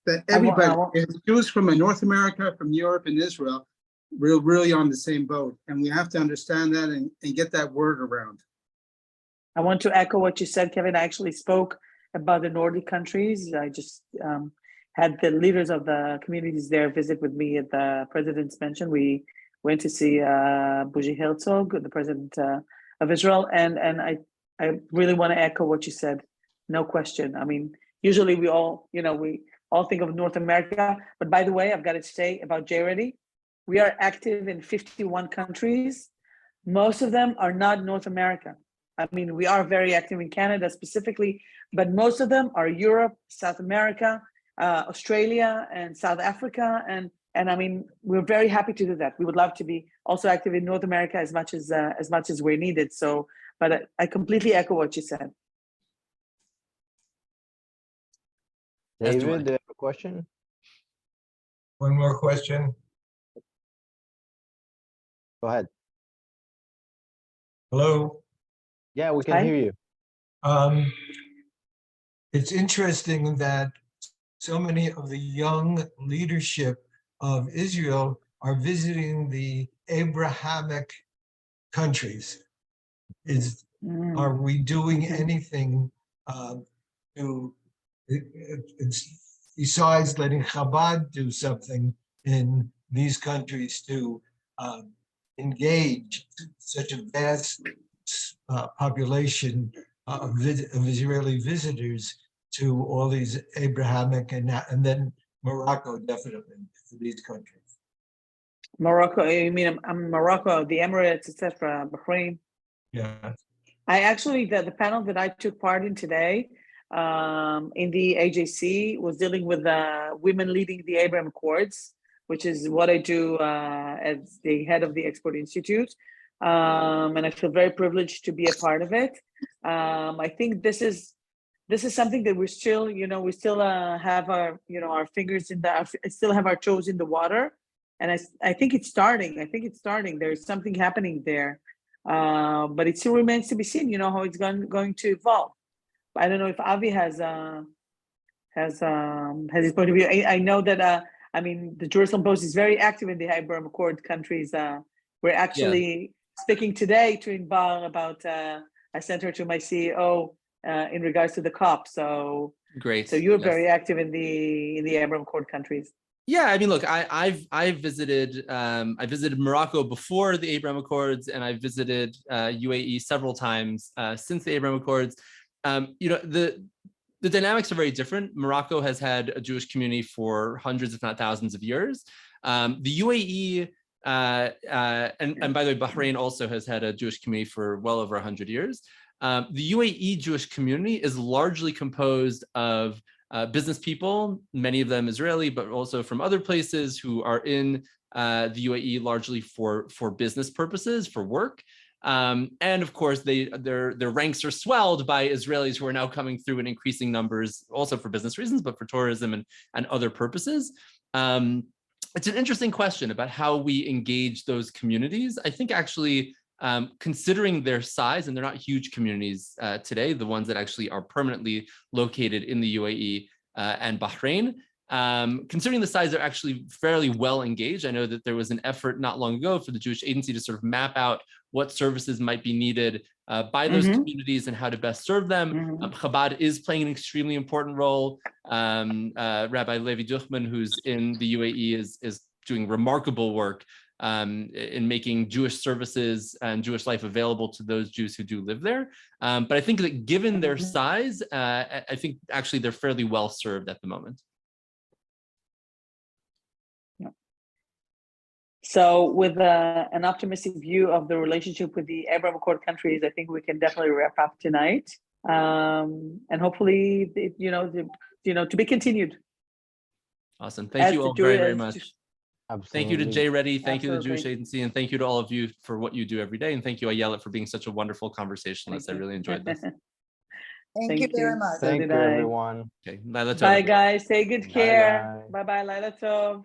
that I want- everybody, Jews from North America, from Europe and Israel, we're really on the same boat. And we have to understand that and get that word around. I want to echo what you said, Kevin. I actually spoke about the Nordic countries. I just had the leaders of the communities there visit with me at the president's mansion. We went to see Bougie Herzog, the president of Israel, and I really want to echo what you said. No question. I mean, usually we all think of North America, but by the way, I've got to say about J-Ready, we are active in 51 countries. Most of them are not North America. I mean, we are very active in Canada specifically, but most of them are Europe, South America, Australia, and South Africa, and I mean, we're very happy to do that. We would love to be also active in North America as much as we're needed. So, but I completely echo what you said. David, do you have a question? One more question. Go ahead. Hello. Yeah, we can Hi. hear you. It's interesting that so many of the young leadership of Israel are visiting the Abrahamic countries. Are we doing anything to, besides letting Chabad do something in these countries to engage such a vast population of Israeli visitors to all these Abrahamic and then Morocco definitely for these countries? Morocco, you mean Morocco, the Emirates, etc., Bahrain? Yeah. I actually, the panel that I took part in today in the AJC was dealing with women leading the Abraham Accords, which is what I do as the head of the Export Institute. And I feel very privileged to be a part of it. I think this is something that we're still, we still have our, our fingers in still have our toes in the water. And I think it's starting. There's something happening there. But it still remains to be seen, how it's going to evolve. I don't know if Avi has his point of view. I know that, the Jerusalem Post is very active in the Abraham Accord countries. We're actually speaking today to Inbar about, I sent her to my CEO in regards to the COP. So Great. So you're very active in the Abraham Accord countries. Yeah, I mean, look, I visited Morocco before the Abraham Accords, and I visited UAE several times since the Abraham Accords. The dynamics are very different. Morocco has had a Jewish community for hundreds, if not thousands, of years. The UAE and by the way, Bahrain also has had a Jewish community for well over 100 years. The UAE Jewish community is largely composed of business people, many of them Israeli, but also from other places who are in the UAE largely for business purposes, for work. And of course, their ranks are swelled by Israelis who are now coming through in increasing numbers, also for business reasons, but for tourism and other purposes. It's an interesting question about how we engage those communities. I think actually, considering their size, and they're not huge communities today, the ones that actually are permanently located in the UAE and Bahrain, considering the size, they're actually fairly well engaged. I know that there was an effort not long ago for the Jewish Agency to sort of map out what services might be needed by those communities and how to best serve them. Chabad is playing an extremely important role. Rabbi Levi Duchman, who's in the UAE, is doing remarkable work in making Jewish services and Jewish life available to those Jews who do live there. But I think that given their size, I think actually they're fairly well served at the moment. So with an optimistic view of the relationship with the Abraham Accord countries, I think we can definitely wrap up tonight. And hopefully, to be continued. Awesome. Thank you all very, very much. Absolutely. Thank you to J-Ready. Thank you to the Jewish Absolutely. Agency. And thank you to all of you for what you do every day. And thank you, Ayelet, for being such a wonderful conversationalist. I really enjoyed this. Thank you very much. So Thank did you, I. everyone. Okay. Laila Tov. Bye, guys. Take good care. Bye-bye. Bye-bye. Laila Tov.